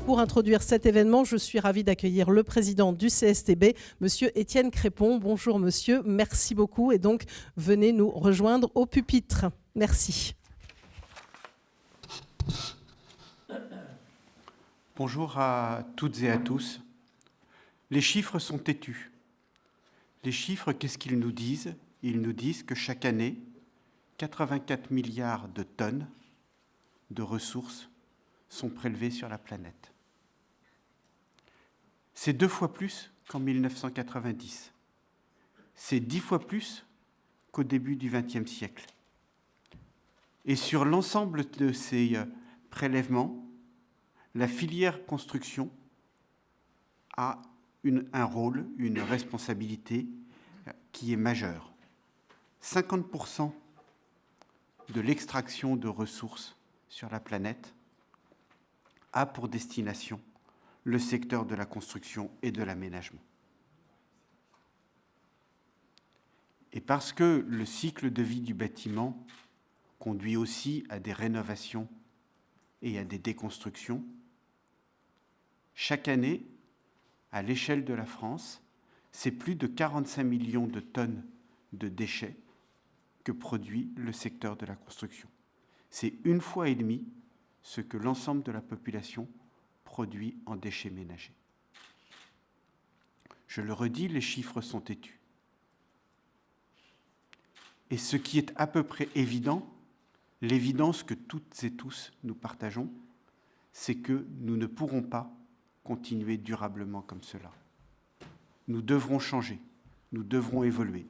Pour introduire cet événement, je suis ravie d'accueillir le président du CSTB, monsieur Étienne Crépon. Bonjour monsieur, merci beaucoup et donc venez nous rejoindre au pupitre. Merci. Bonjour à toutes et à tous. Les chiffres sont têtus. Les chiffres, qu'est-ce qu'ils nous disent? Ils nous disent que chaque année, 84 milliards de tonnes de ressources sont prélevées sur la planète. C'est 2 fois plus qu'en 1990. C'est 10 fois plus qu'au début du XXe siècle. Et sur l'ensemble de ces prélèvements, la filière construction a un rôle, une responsabilité qui est majeure. 50% de l'extraction de ressources sur la planète a pour destination le secteur de la construction et de l'aménagement. Et parce que le cycle de vie du bâtiment conduit aussi à des rénovations et à des déconstructions, chaque année, à l'échelle de la France, c'est plus de 45 millions de tonnes de déchets que produit le secteur de la construction. C'est 1,5 fois ce que l'ensemble de la population produit en déchets ménagers. Je le redis, les chiffres sont têtus. Et ce qui est à peu près évident, l'évidence que toutes et tous nous partageons, c'est que nous ne pourrons pas continuer durablement comme cela. Nous devrons changer, nous devrons évoluer.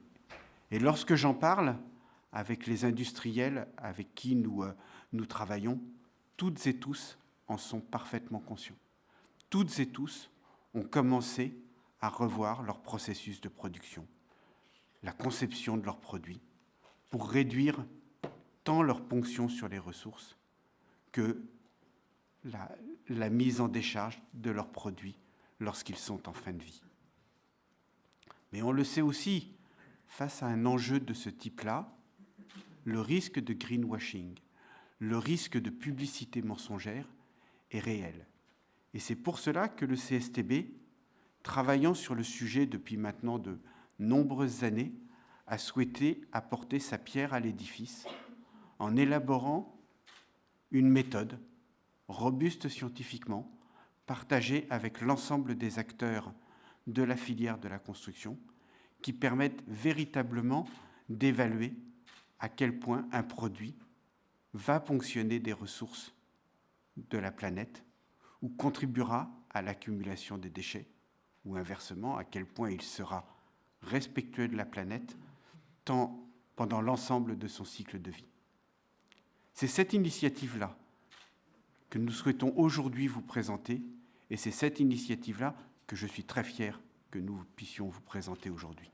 Et lorsque j'en parle avec les industriels avec qui nous travaillons, toutes et tous en sont parfaitement conscients. Toutes et tous ont commencé à revoir leur processus de production, la conception de leurs produits, pour réduire tant leur ponction sur les ressources que la mise en décharge de leurs produits lorsqu'ils sont en fin de vie. Mais on le sait aussi, face à un enjeu de ce type-là, le risque de greenwashing, le risque de publicité mensongère est réel. Et c'est pour cela que le CSTB, travaillant sur le sujet depuis maintenant de nombreuses années, a souhaité apporter sa pierre à l'édifice en élaborant une méthode robuste scientifiquement, partagée avec l'ensemble des acteurs de la filière de la construction, qui permettent véritablement d'évaluer à quel point un produit va ponctionner des ressources de la planète ou contribuera à l'accumulation des déchets, ou inversement, à quel point il sera respectueux de la planète pendant l'ensemble de son cycle de vie. C'est cette initiative-là que nous souhaitons aujourd'hui vous présenter, et c'est cette initiative-là que je suis très fier que nous puissions vous présenter aujourd'hui.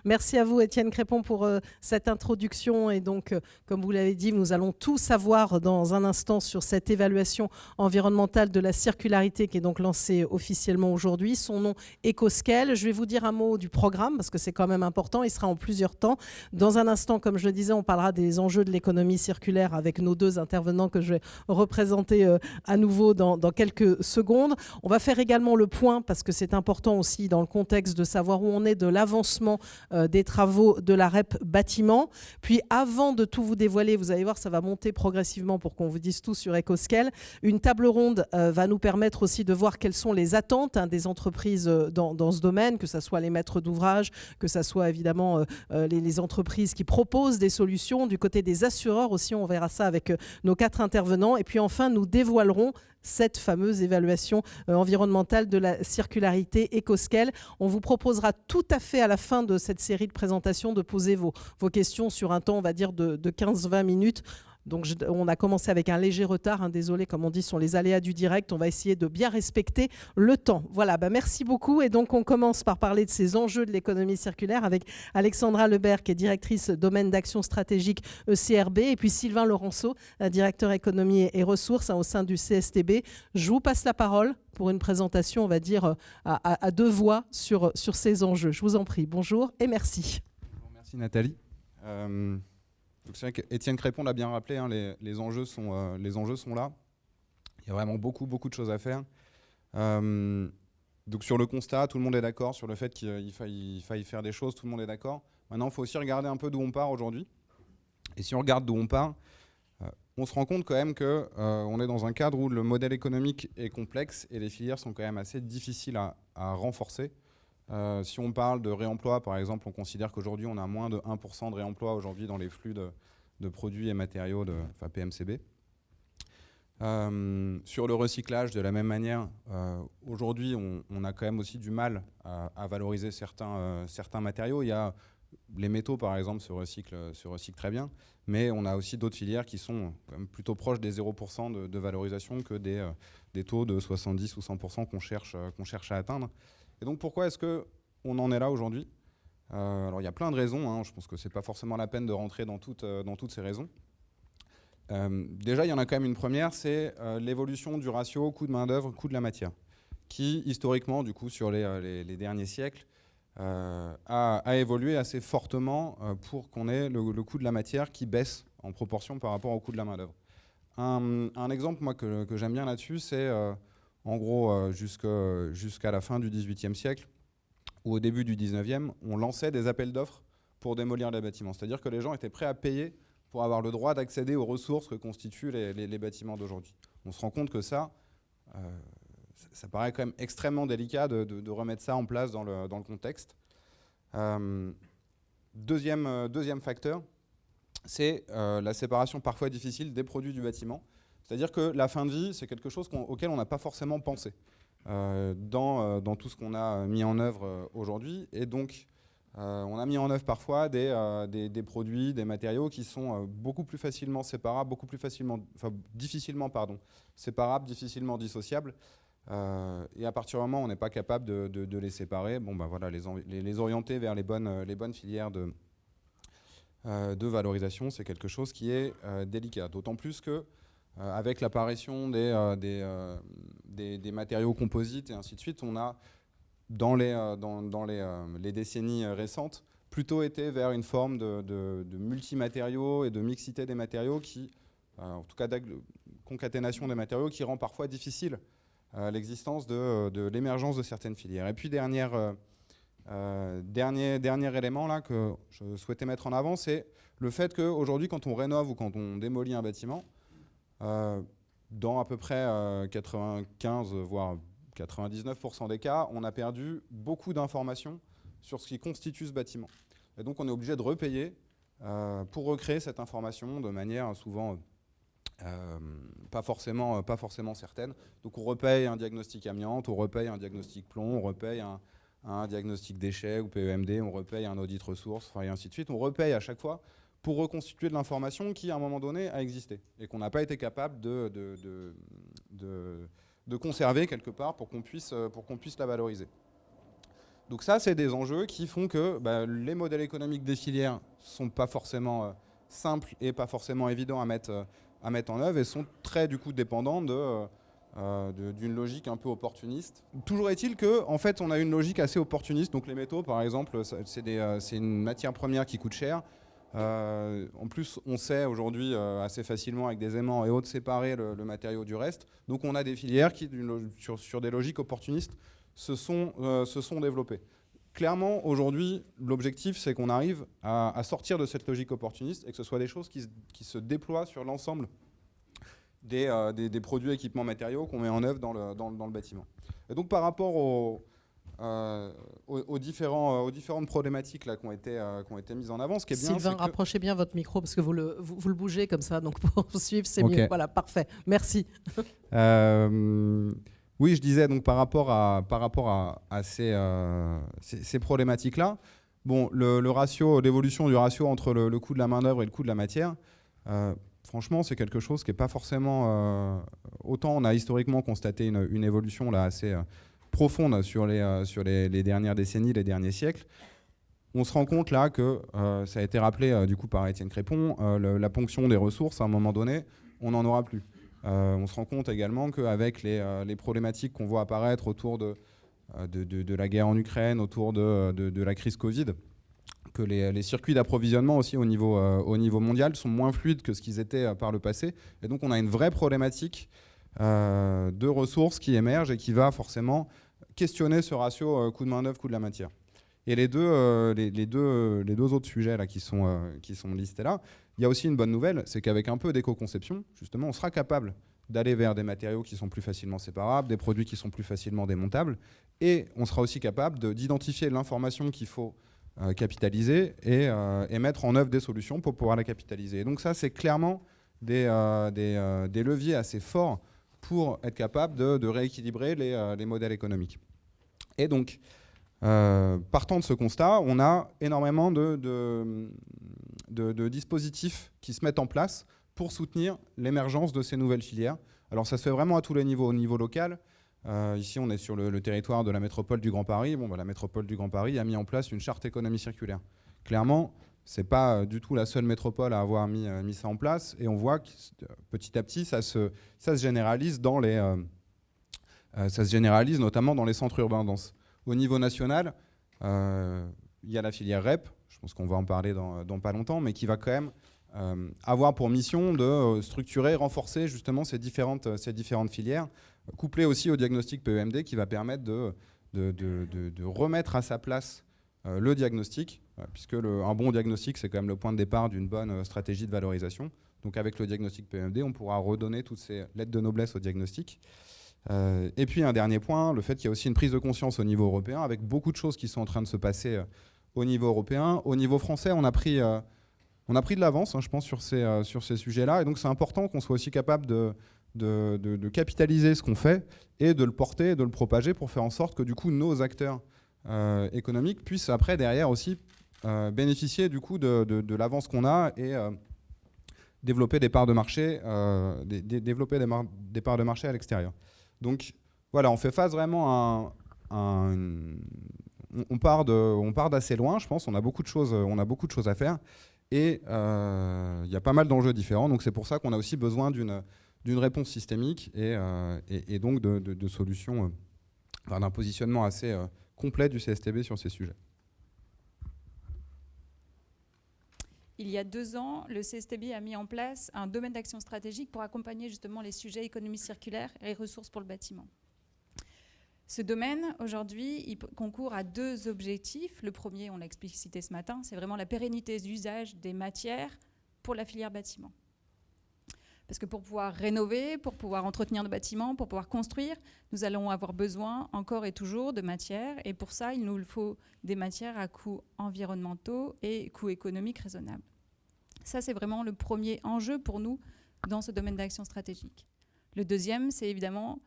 Merci à vous Étienne Crépon pour cette introduction et donc comme vous l'avez dit, nous allons tout savoir dans un instant sur cette évaluation environnementale de la circularité qui est donc lancée officiellement aujourd'hui. Son nom EcoScale. Je vais vous dire un mot du programme parce que c'est quand même important, il sera en plusieurs temps. Dans un instant, comme je le disais, on parlera des enjeux de l'économie circulaire avec nos deux intervenants que je vais représenter à nouveau dans quelques secondes. On va faire également le point parce que c'est important aussi dans le contexte de savoir où on est de l'avancement des travaux de la REP bâtiment. Puis avant de tout vous dévoiler, vous allez voir, ça va monter progressivement pour qu'on vous dise tout sur EcoScale. Une table ronde va nous permettre aussi de voir quelles sont les attentes des entreprises dans ce domaine, que ce soit les maîtres d'ouvrage, que ce soit évidemment les entreprises qui proposent des solutions. Du côté des assureurs aussi, on verra ça avec nos 4 intervenants. Et puis enfin, nous dévoilerons cette fameuse évaluation environnementale de la circularité EcoScale. On vous proposera tout à fait à la fin de cette série de présentations de poser vos questions sur un temps, on va dire, de 15-20 minutes. Donc on a commencé avec un léger retard, désolé, comme on dit, sur les aléas du direct. On va essayer de bien respecter le temps. Voilà, merci beaucoup. Et donc on commence par parler de ces enjeux de l'économie circulaire avec Alexandra Lebert, qui est directrice domaine d'action stratégique ECRB, et puis Sylvain Laurenceau, directeur économie et ressources au sein du CSTB. Je vous passe la parole pour une présentation, on va dire, à 2 voix sur ces enjeux. Je vous en prie. Bonjour et merci. Merci Nathalie. Donc c'est vrai qu'Étienne Crépon l'a bien rappelé, les enjeux sont là. Il y a vraiment beaucoup de choses à faire. Donc sur le constat, tout le monde est d'accord. Sur le fait qu'il faille faire des choses, tout le monde est d'accord. Maintenant, il faut aussi regarder un peu d'où on part aujourd'hui. Et si on regarde d'où on part, on se rend compte quand même qu'on est dans un cadre où le modèle économique est complexe et les filières sont quand même assez difficiles à renforcer. Si on parle de réemploi, par exemple, on considère qu'aujourd'hui, on a moins de 1% de réemploi aujourd'hui dans les flux de produits et matériaux, enfin PMCB. Sur le recyclage, de la même manière, aujourd'hui, on a quand même aussi du mal à valoriser certains matériaux. Il y a les métaux, par exemple, se recyclent très bien, mais on a aussi d'autres filières qui sont quand même plutôt proches des 0% de valorisation que des taux de 70 ou 100% qu'on cherche à atteindre. Et donc, pourquoi est-ce qu'on en est là aujourd'hui ? Alors, il y a plein de raisons. Hein. Je pense que ce n'est pas forcément la peine de rentrer dans toutes ces raisons. Déjà, il y en a quand même une première, c'est l'évolution du ratio coût de main-d'œuvre, coût de la matière, qui, historiquement, du coup, sur les derniers siècles, a évolué assez fortement pour qu'on ait le coût de la matière qui baisse en proportion par rapport au coût de la main-d'œuvre. Un exemple, moi, que j'aime bien là-dessus, c'est en gros jusqu'à la fin du XVIIIe siècle ou au début du XIXe, on lançait des appels d'offres pour démolir les bâtiments. C'est-à-dire que les gens étaient prêts à payer pour avoir le droit d'accéder aux ressources que constituent les bâtiments d'aujourd'hui. On se rend compte que ça paraît quand même extrêmement délicat de remettre ça en place dans le contexte. Deuxième facteur, c'est la séparation parfois difficile des produits du bâtiment. C'est-à-dire que la fin de vie, c'est quelque chose auquel on n'a pas forcément pensé dans tout ce qu'on a mis en œuvre aujourd'hui. Et donc, on a mis en œuvre parfois des produits, des matériaux qui sont beaucoup plus facilement séparables, difficilement séparables, difficilement dissociables. Et à partir du moment où on n'est pas capable de les séparer, bon, bah voilà, les orienter vers les bonnes filières de valorisation, c'est quelque chose qui est délicat. D'autant plus que avec l'apparition des matériaux composites et ainsi de suite, on a dans les décennies récentes, plutôt été vers une forme de multimatériaux et de mixité des matériaux en tout cas de concaténation des matériaux qui rend parfois difficile l'existence de l'émergence de certaines filières. Et puis dernier élément là, que je souhaitais mettre en avant, c'est le fait qu'aujourd'hui, quand on rénove ou quand on démolit un bâtiment, dans à peu près 95 voire 99% des cas, on a perdu beaucoup d'informations sur ce qui constitue ce bâtiment. Et donc on est obligé de repayer pour recréer cette information de manière souvent pas forcément certaine. Donc on repaye un diagnostic amiante, on repaye un diagnostic plomb, on repaye un diagnostic déchets ou PEMD, on repaye un audit ressources, et ainsi de suite. On repaye à chaque fois pour reconstituer de l'information qui, à un moment donné, a existé et qu'on n'a pas été capable de conserver quelque part pour qu'on puisse la valoriser. Donc ça, c'est des enjeux qui font que les modèles économiques des filières ne sont pas forcément simples et pas forcément évidents à mettre en œuvre et sont très du coup dépendants d'une logique un peu opportuniste. Toujours est-il qu'en fait, on a une logique assez opportuniste. Donc les métaux, par exemple, c'est une matière première qui coûte cher. En plus, on sait aujourd'hui assez facilement avec des aimants et autres séparer le matériau du reste. Donc on a des filières qui, sur des logiques opportunistes, se sont développées. Clairement, aujourd'hui, l'objectif, c'est qu'on arrive à sortir de cette logique opportuniste et que ce soit des choses qui se déploient sur l'ensemble des produits, équipements, matériaux qu'on met en œuvre dans le bâtiment. Et donc par rapport aux différentes problématiques là, qui ont été mises en avant, ce qui est bien, Sylvain, rapprochez bien votre micro parce que vous le bougez comme ça, donc pour suivre, c'est mieux. Voilà, parfait. Merci. Oui, je disais donc par rapport à ces problématiques-là, bon, l'évolution du ratio entre le coût de la main-d'œuvre et le coût de la matière, franchement, c'est quelque chose qui n'est pas forcément... autant on a historiquement constaté une évolution là, assez profonde sur les dernières décennies, les derniers siècles. On se rend compte là que, ça a été rappelé du coup par Étienne Crépon, la ponction des ressources, à un moment donné, on n'en aura plus. On se rend compte également qu'avec les problématiques qu'on voit apparaître autour de la guerre en Ukraine, autour de la crise Covid, que les circuits d'approvisionnement aussi au niveau mondial sont moins fluides que ce qu'ils étaient par le passé. Et donc on a une vraie problématique de ressources qui émergent et qui va forcément questionner ce ratio coût de main-d'œuvre, coût de la matière. Et les deux autres sujets là, qui sont listés là, il y a aussi une bonne nouvelle, c'est qu'avec un peu d'éco-conception, justement, on sera capable d'aller vers des matériaux qui sont plus facilement séparables, des produits qui sont plus facilement démontables, et on sera aussi capable d'identifier l'information qu'il faut capitaliser et mettre en œuvre des solutions pour pouvoir la capitaliser. Et donc ça, c'est clairement des leviers assez forts pour être capable de rééquilibrer les modèles économiques. Et donc, partant de ce constat, on a énormément de dispositifs qui se mettent en place pour soutenir l'émergence de ces nouvelles filières. Alors ça se fait vraiment à tous les niveaux. Au niveau local, ici on est sur le territoire de la métropole du Grand Paris. Bon, la métropole du Grand Paris a mis en place une charte économie circulaire. Clairement, c'est pas du tout la seule métropole à avoir mis ça en place, et on voit que petit à petit ça se généralise notamment dans les centres urbains denses. Au niveau national, il y a la filière REP, je pense qu'on va en parler dans pas longtemps, mais qui va quand même avoir pour mission de structurer, renforcer justement ces différentes filières, couplées aussi au diagnostic PEMD qui va permettre de remettre à sa place le diagnostic, puisque un bon diagnostic, c'est quand même le point de départ d'une bonne stratégie de valorisation. Donc avec le diagnostic PEMD, on pourra redonner toutes ces lettres de noblesse au diagnostic. Et puis un dernier point, le fait qu'il y a aussi une prise de conscience au niveau européen, avec beaucoup de choses qui sont en train de se passer au niveau européen. Au niveau français, on a pris de l'avance, je pense, sur ces sujets-là. Et donc c'est important qu'on soit aussi capable de capitaliser ce qu'on fait et de le porter, de le propager pour faire en sorte que du coup nos acteurs économiques puissent après derrière aussi bénéficier du coup de l'avance qu'on a et développer des parts de marché, des parts de marché à l'extérieur. Donc voilà, on fait face vraiment à on part d'assez loin, je pense. On a beaucoup de choses à faire, et il y a pas mal d'enjeux différents. Donc c'est pour ça qu'on a aussi besoin d'une réponse systémique et donc de solutions, d'un positionnement assez complet du CSTB sur ces sujets. Il y a 2 ans, le CSTB a mis en place un domaine d'action stratégique pour accompagner justement les sujets économie circulaire et ressources pour le bâtiment. Ce domaine, aujourd'hui, il concourt à 2 objectifs. Le premier, on l'a explicité ce matin, c'est vraiment la pérennité d'usage des matières pour la filière bâtiment. Parce que pour pouvoir rénover, pour pouvoir entretenir nos bâtiments, pour pouvoir construire, nous allons avoir besoin encore et toujours de matières. Et pour ça, il nous faut des matières à coûts environnementaux et coûts économiques raisonnables. Ça, c'est vraiment le premier enjeu pour nous dans ce domaine d'action stratégique. Le deuxième, c'est évidemment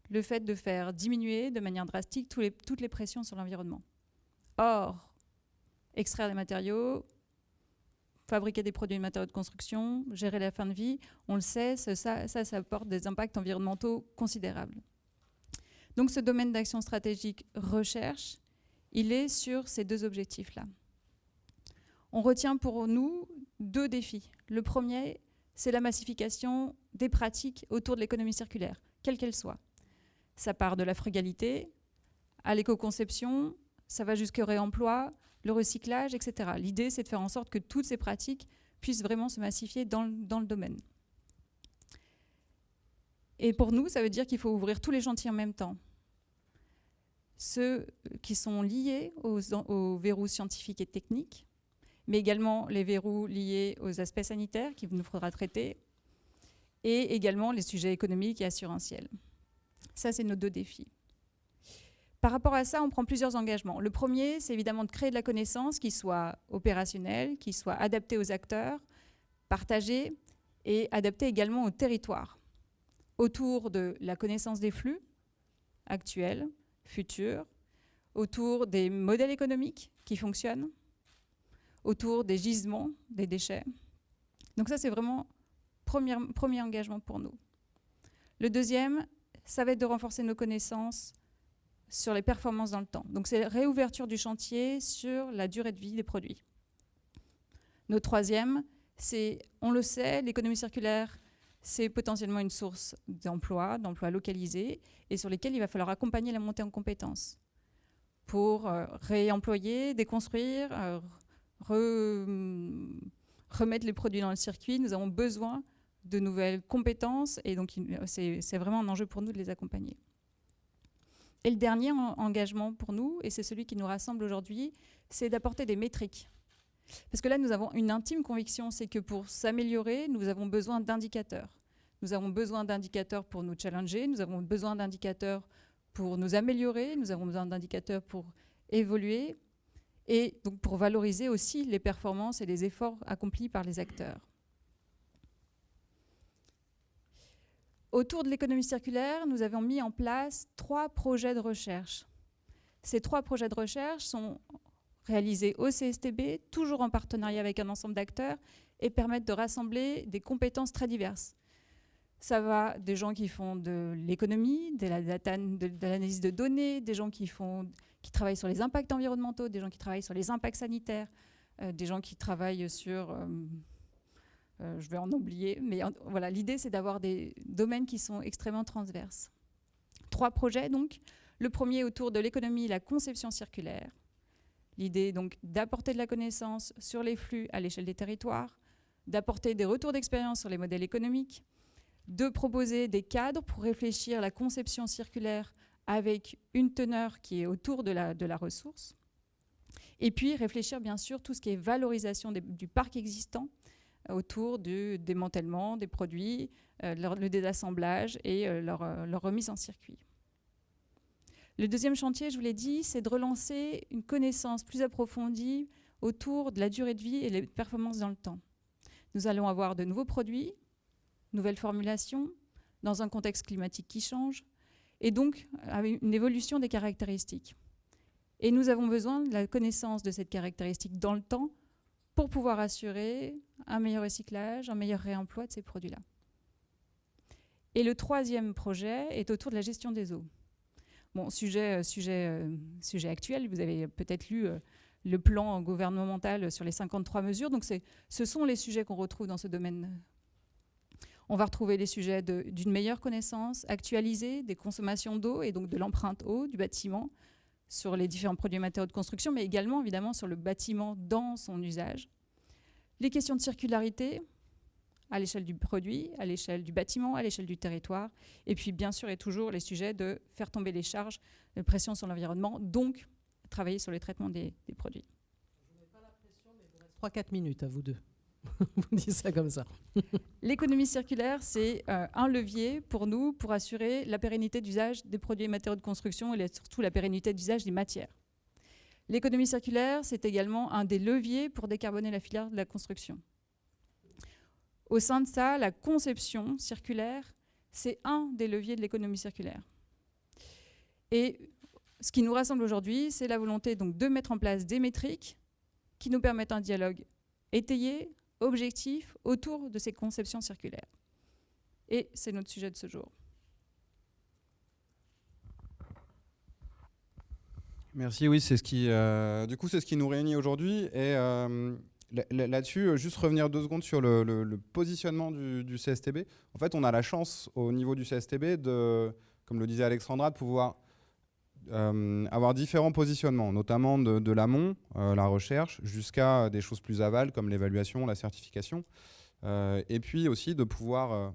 le fait de faire diminuer de manière drastique toutes les pressions sur l'environnement. Or, extraire des matériaux, fabriquer des produits et matériaux de construction, gérer la fin de vie, on le sait, ça apporte des impacts environnementaux considérables. Donc ce domaine d'action stratégique recherche, il est sur ces 2 objectifs-là. On retient pour nous 2 défis. Le premier, c'est la massification des pratiques autour de l'économie circulaire, quelle qu'elle soit. Ça part de la frugalité à l'éco-conception, ça va jusqu'au réemploi, le recyclage, etc. L'idée, c'est de faire en sorte que toutes ces pratiques puissent vraiment se massifier dans le domaine. Et pour nous, ça veut dire qu'il faut ouvrir tous les chantiers en même temps. Ceux qui sont liés aux verrous scientifiques et techniques, mais également les verrous liés aux aspects sanitaires qu'il nous faudra traiter, et également les sujets économiques et assurantiels. Ça, c'est nos 2 défis. Par rapport à ça, on prend plusieurs engagements. Le premier, c'est évidemment de créer de la connaissance qui soit opérationnelle, qui soit adaptée aux acteurs, partagée et adaptée également au territoire, autour de la connaissance des flux actuels, futurs, autour des modèles économiques qui fonctionnent, autour des gisements, des déchets. Donc ça, c'est vraiment premier engagement pour nous. Le deuxième, ça va être de renforcer nos connaissances sur les performances dans le temps. Donc c'est la réouverture du chantier sur la durée de vie des produits. Notre troisième, c'est, on le sait, l'économie circulaire, c'est potentiellement une source d'emplois localisés, et sur lesquels il va falloir accompagner la montée en compétences pour réemployer, déconstruire, remettre les produits dans le circuit. Nous avons besoin de nouvelles compétences, et donc c'est vraiment un enjeu pour nous de les accompagner. Et le dernier engagement pour nous, et c'est celui qui nous rassemble aujourd'hui, c'est d'apporter des métriques. Parce que là, nous avons une intime conviction, c'est que pour s'améliorer, nous avons besoin d'indicateurs. Nous avons besoin d'indicateurs pour nous challenger, nous avons besoin d'indicateurs pour nous améliorer, nous avons besoin d'indicateurs pour évoluer, et donc pour valoriser aussi les performances et les efforts accomplis par les acteurs. Autour de l'économie circulaire, nous avons mis en place 3 projets de recherche. Ces 3 projets de recherche sont réalisés au CSTB, toujours en partenariat avec un ensemble d'acteurs, et permettent de rassembler des compétences très diverses. Ça va des gens qui font de l'économie, de l'analyse de données, des gens qui travaillent sur les impacts environnementaux, des gens qui travaillent sur les impacts sanitaires, des gens qui travaillent sur... je vais en oublier, mais voilà, l'idée c'est d'avoir des domaines qui sont extrêmement transverses. 3 projets donc. Le premier autour de l'économie et la conception circulaire. L'idée donc d'apporter de la connaissance sur les flux à l'échelle des territoires, d'apporter des retours d'expérience sur les modèles économiques, de proposer des cadres pour réfléchir la conception circulaire avec une teneur qui est autour de la ressource, et puis réfléchir bien sûr tout ce qui est valorisation du parc existant autour du démantèlement des produits, le désassemblage et leur remise en circuit. Le deuxième chantier, je vous l'ai dit, c'est de relancer une connaissance plus approfondie autour de la durée de vie et les performances dans le temps. Nous allons avoir de nouveaux produits, nouvelles formulations, dans un contexte climatique qui change, et donc avec une évolution des caractéristiques. Et nous avons besoin de la connaissance de cette caractéristique dans le temps pour pouvoir assurer un meilleur recyclage, un meilleur réemploi de ces produits-là. Et le troisième projet est autour de la gestion des eaux. Bon, sujet actuel, vous avez peut-être lu le plan gouvernemental sur les 53 mesures, donc ce sont les sujets qu'on retrouve dans ce domaine. On va retrouver les sujets d'une meilleure connaissance actualisée des consommations d'eau et donc de l'empreinte eau du bâtiment sur les différents produits et matériaux de construction, mais également évidemment sur le bâtiment dans son usage. Les questions de circularité à l'échelle du produit, à l'échelle du bâtiment, à l'échelle du territoire, et puis bien sûr et toujours les sujets de faire tomber les charges de pression sur l'environnement, donc travailler sur le traitement des produits. Je ne mets pas la pression, mais il vous reste 3-4 minutes à vous deux. Vous dites ça comme ça. L'économie circulaire, c'est un levier pour nous pour assurer la pérennité d'usage des produits et matériaux de construction et surtout la pérennité d'usage des matières. L'économie circulaire, c'est également un des leviers pour décarboner la filière de la construction. Au sein de ça, la conception circulaire, c'est un des leviers de l'économie circulaire. Et ce qui nous rassemble aujourd'hui, c'est la volonté donc, de mettre en place des métriques qui nous permettent un dialogue étayé, objectif, autour de ces conceptions circulaires. Et c'est notre sujet de ce jour. Merci, oui, c'est ce qui, du coup, c'est ce qui nous réunit aujourd'hui. Et là-dessus, juste revenir 2 secondes sur le positionnement du CSTB. En fait, on a la chance au niveau du CSTB de, comme le disait Alexandra, de pouvoir avoir différents positionnements, notamment de l'amont, la recherche, jusqu'à des choses plus aval comme l'évaluation, la certification, et puis aussi de pouvoir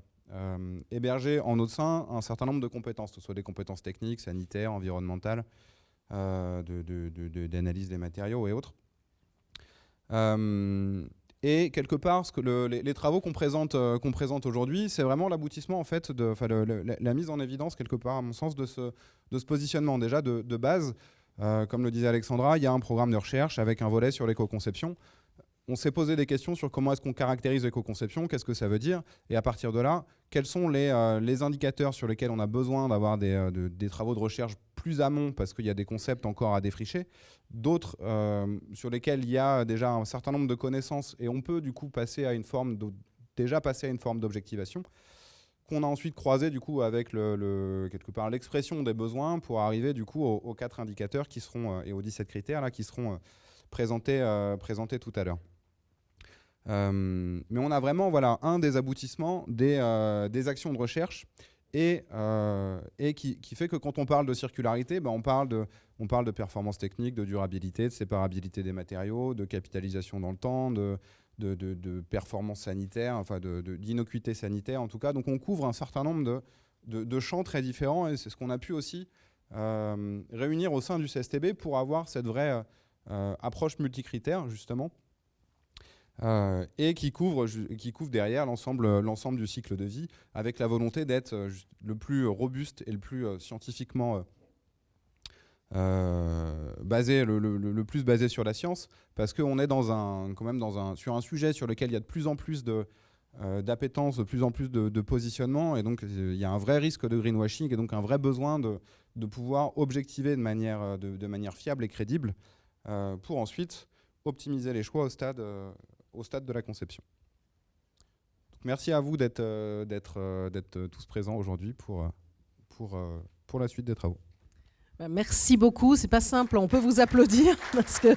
héberger en notre sein un certain nombre de compétences, que ce soit des compétences techniques, sanitaires, environnementales, d'analyse des matériaux et autres. Et quelque part, les travaux qu'on présente aujourd'hui, c'est vraiment l'aboutissement en fait la mise en évidence quelque part, à mon sens, de ce positionnement. Déjà de base, comme le disait Alexandra, il y a un programme de recherche avec un volet sur l'éco-conception. On s'est posé des questions sur comment est-ce qu'on caractérise l'éco-conception, qu'est-ce que ça veut dire, et à partir de là, quels sont les indicateurs sur lesquels on a besoin d'avoir des travaux de recherche plus amont, parce qu'il y a des concepts encore à défricher, d'autres sur lesquels il y a déjà un certain nombre de connaissances, et on peut du coup passer à une forme d'objectivation, qu'on a ensuite croisé du coup avec quelque part l'expression des besoins pour arriver du coup aux 4 indicateurs qui seront, et aux 17 critères là, qui seront présentés tout à l'heure. Mais on a vraiment un des aboutissements des actions de recherche et qui fait que quand on parle de circularité, on parle de performance technique, de durabilité, de séparabilité des matériaux, de capitalisation dans le temps, de performance sanitaire, enfin d'innocuité sanitaire en tout cas. Donc on couvre un certain nombre de champs très différents et c'est ce qu'on a pu aussi réunir au sein du CSTB pour avoir cette vraie approche multicritère justement et qui couvre derrière l'ensemble du cycle de vie avec la volonté d'être le plus robuste et le plus scientifiquement basé, le plus basé sur la science, parce qu'on est sur un sujet sur lequel il y a de plus en plus d'appétence, de plus en plus de positionnement, et donc il y a un vrai risque de greenwashing et donc un vrai besoin de pouvoir objectiver de manière fiable et crédible pour ensuite optimiser les choix au stade de la conception. Donc, merci à vous d'être tous présents aujourd'hui pour la suite des travaux. Merci beaucoup. C'est pas simple. On peut vous applaudir parce que